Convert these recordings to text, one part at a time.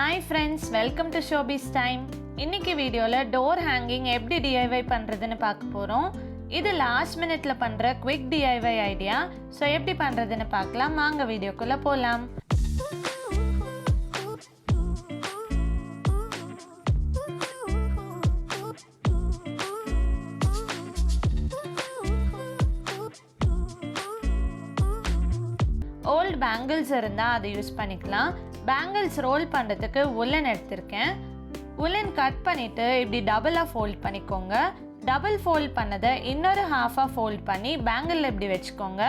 Hi friends, welcome to Showbiz Time. இன்னைக்கு வீடியோல door hanging எப்படி DIY பண்றதுன்னு பார்க்க போறோம். இது last minuteல பண்ற quick DIY ஐடியா. சோ எப்படி பண்றதுன்னு பார்க்கலாம். வாங்க வீடியோக்குள்ள போலாம். Old bangles இருந்தா அதை யூஸ் பண்ணிக்கலாம். Bangles roll பண்றதுக்கு woolen எடுத்துர்க்கேன். woolen கட் பண்ணிட்டு இப்படி டபுளா ஃபோல்ட் பண்ணிக்கோங்க. டபுள் ஃபோல்ட் பண்ணதை இன்னொரு ஹாஃபா ஃபோல்ட் பண்ணி பேங்கிள் இப்படி வெச்சுக்கோங்க.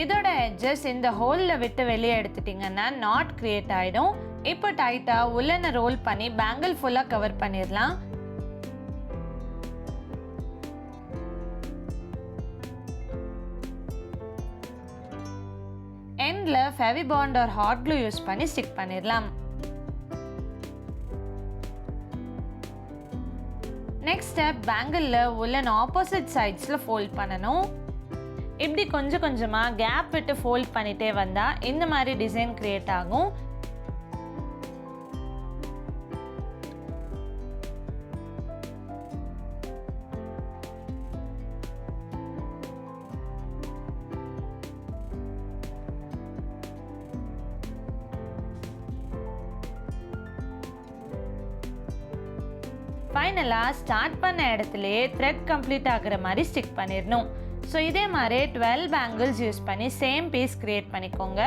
இதோட எட்ஜஸ் இந்த ஹோல்ல விட்டு வெளியே எடுத்துட்டீங்கன்னா நாட் கிரியேட் ஆயிடும். இப்போ டைட்டா woolen ரோல் பண்ணி பேங்கிள் ஃபுல்லா கவர் பண்ணிரலாம். எண்ட்ல Fevibond or hot glue use பண்ணி ஸ்டிக் பண்ணிரலாம். நெக்ஸ்ட் ஸ்டெப் பேங்கிள்ல woolen ஆப்போசிட் சைட்ஸ்ல ஃபோல்ட் பண்ணனும். இப்படி கொஞ்சம் கொஞ்சமா கேப் விட்டு ஃபோல்ட் பண்ணிட்டே வந்தா இந்த மாதிரி டிசைன் கிரியேட் ஆகும். ஃபைனலா ஸ்டார்ட் பண்ண இடத்துலயே த்ரெட் கம்ப்ளீட் ஆகுற மாதிரி ஸ்டிக் பண்ணிரணும். ஸோ இதே மாதிரி 12 பேங்கிள்ஸ் யூஸ் பண்ணி சேம் பீஸ் கிரியேட் பண்ணிக்கோங்க.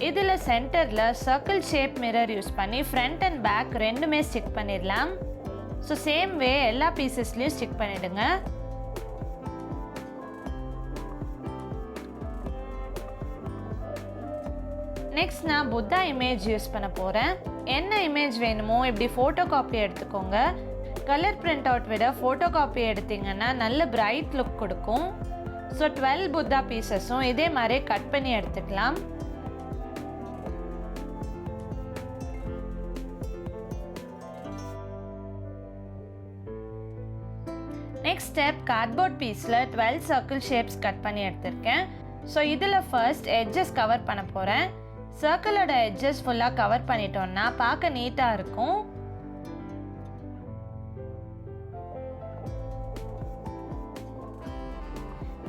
இதுல சென்டர்ல சர்க்கிள் ஷேப் மிரர் யூஸ் பண்ணி ஃப்ரண்ட் அண்ட் பேக் ரெண்டுமே ஸ்டிக் பண்ணிடலாம். ஸோ சேம் வே எல்லா பீசஸ்லயும் ஸ்டிக் பண்ணிடுங்க. நெக்ஸ்ட் நான் புத்தா இமேஜ் யூஸ் பண்ண போகிறேன். என்ன இமேஜ் வேணுமோ இப்படி ஃபோட்டோ காப்பி எடுத்துக்கோங்க. கலர் பிரிண்ட் அவுட் விட ஃபோட்டோ காப்பி எடுத்தீங்கன்னா நல்ல பிரைட் லுக் கொடுக்கும். ஸோ 12 புத்தா பீசஸும் இதே மாதிரி கட் பண்ணி எடுத்துக்கலாம். நெக்ஸ்ட் ஸ்டெப் கார்ட்போர்ட் பீஸில் 12 சர்க்கிள் ஷேப்ஸ் கட் பண்ணி எடுத்திருக்கேன். ஸோ இதில் ஃபர்ஸ்ட் எட்ஜஸ் கவர் பண்ண போகிறேன். சர்க்கிளோட எட்ஜஸ் ஃபுல்லா கவர் பண்ணிட்டோம்னா பார்க்க நீட்டா இருக்கும்.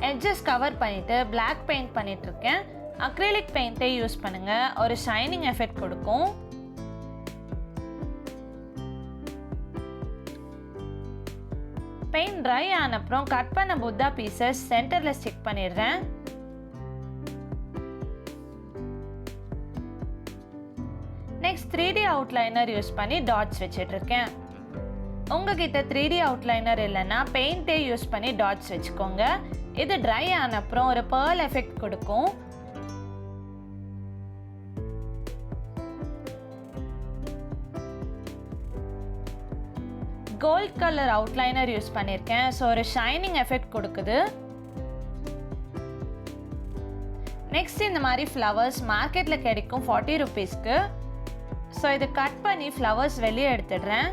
எட்ஜஸ் கவர் பண்ணிட்டு Black பெயிண்ட் பண்ணிட்டு இருக்கேன். அக்ரிலிக் பெயிண்டை யூஸ் பண்ணுங்க, ஒரு ஷைனிங் எஃபெக்ட் கொடுக்கும். பெயிண்ட் ட்ரை ஆன அப்புறம் கட் பண்ண புத்தா பீசஸ் சென்டர்ல ஸ்டிக் பண்ணிடுறேன். நெக்ஸ்ட் 3D அவுட்லைனர் யூஸ் பண்ணி டாட்ஸ் வச்சிட்டு இருக்கேன். உங்ககிட்ட 3D அவுட்லைனர் இல்லைன்னா பெயிண்டே யூஸ் பண்ணி டாட்ஸ் வச்சுக்கோங்க. இது ட்ரை ஆன அப்புறம் ஒரு pearl எஃபெக்ட் கொடுக்கும். கோல்ட் கலர் அவுட்லைனர் யூஸ் பண்ணியிருக்கேன். ஸோ ஒரு ஷைனிங் எஃபெக்ட் கொடுக்குது. நெக்ஸ்ட் இந்த மாதிரி ஃப்ளவர்ஸ் மார்க்கெட்ல கிடைக்கும் 40 ரூபீஸ்க்கு. ஸோ இதை கட் பண்ணி ஃப்ளவர்ஸ் வெளியே எடுத்துடுறேன்.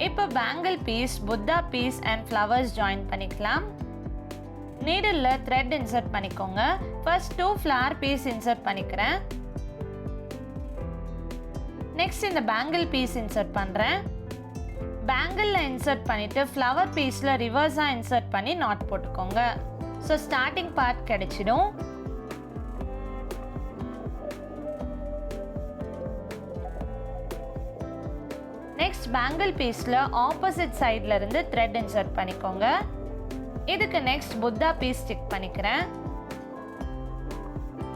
இப்போ bangle piece, Buddha piece and flowers join பண்ணிக்கலாம். நீடில்ல த்ரெட் இன்சர்ட் பண்ணிக்கோங்க. ஃபர்ஸ்ட் 2 ஃப்ளவர் பீஸ் இன்சர்ட் பண்ணிக்கிறேன். நெக்ஸ்ட் இந்த பேங்கிள் பீஸ் இன்சர்ட் பண்றேன். பேங்கிள்ல இன்சர்ட் பண்ணிட்டு ஃப்ளவர் பீஸ்ல ரிவர்ஸா இன்சர்ட் பண்ணி நாட் போட்டுக்கோங்க. ஸோ ஸ்டார்டிங் பார்ட் கிடைச்சிடும். நெக்ஸ்ட் பேங்கிள் பீஸ்ல ஆப்போசிட் சைட்ல இருந்து த்ரெட் இன்சர்ட் பண்ணிக்கோங்க. இதுக்கு நெக்ஸ்ட் புத்தா பீஸ் ஸ்டிக் பண்ணிக்கிறேன்.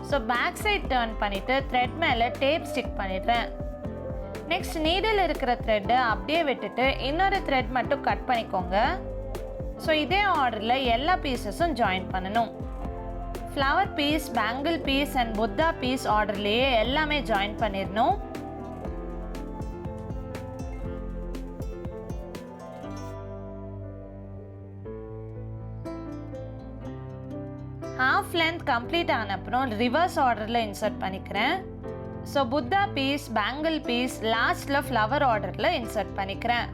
ஸோ பேக் சைட் டர்ன் பண்ணிட்டு த்ரெட் மேல டேப் ஸ்டிக் பண்ணிடுறேன். நெக்ஸ்ட் நீடில் இருக்கிற த்ரெட்டை அப்படியே விட்டுட்டு இன்னொரு த்ரெட் மட்டும் கட் பண்ணிக்கோங்க. ஸோ இதே ஆர்டரில் எல்லா பீசஸும் ஜாயின் பண்ணணும். Flower piece, bangle piece and Buddha piece ஆர்டர்லேயே எல்லாமே ஜாயின் பண்ணிடணும். ஹாஃப் லென்த் கம்ப்ளீட் ஆன அப்புறம் ரிவர்ஸ் ஆர்டரில் இன்சர்ட் பண்ணிக்கிறேன். So Buddha piece, bangle piece லாஸ்ட்டில் ஃப்ளவர் ஆர்டரில் இன்சர்ட் பண்ணிக்கிறேன்.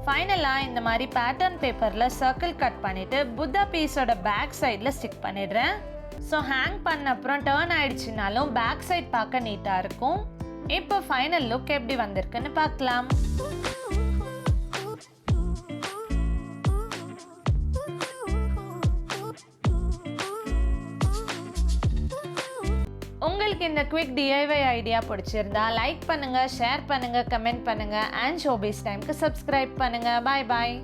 ஃபைனலாக இந்த மாதிரி பேட்டர்ன் பேப்பரில் சர்க்கிள் கட் பண்ணிவிட்டு புத்தா பீஸோட பேக் சைடில் ஸ்டிக் பண்ணிடுறேன். ஸோ ஹேங் பண்ண அப்புறம் டேர்ன் ஆயிடுச்சுனாலும் பேக் சைட் பார்க்க நீட்டாக இருக்கும். இப்போ ஃபைனல் லுக் எப்படி வந்திருக்குன்னு பார்க்கலாம். உங்களுக்கு இந்த குவிக் DIY ஐடியா பிடிச்சிருந்தா லைக் பண்ணுங்க, ஷேர் பண்ணுங்க, கமெண்ட் பண்ணுங்க அண்ட் ஷோபீஸ் டைம்க்கு சப்ஸ்கிரைப் பண்ணுங்க. பாய் பாய்.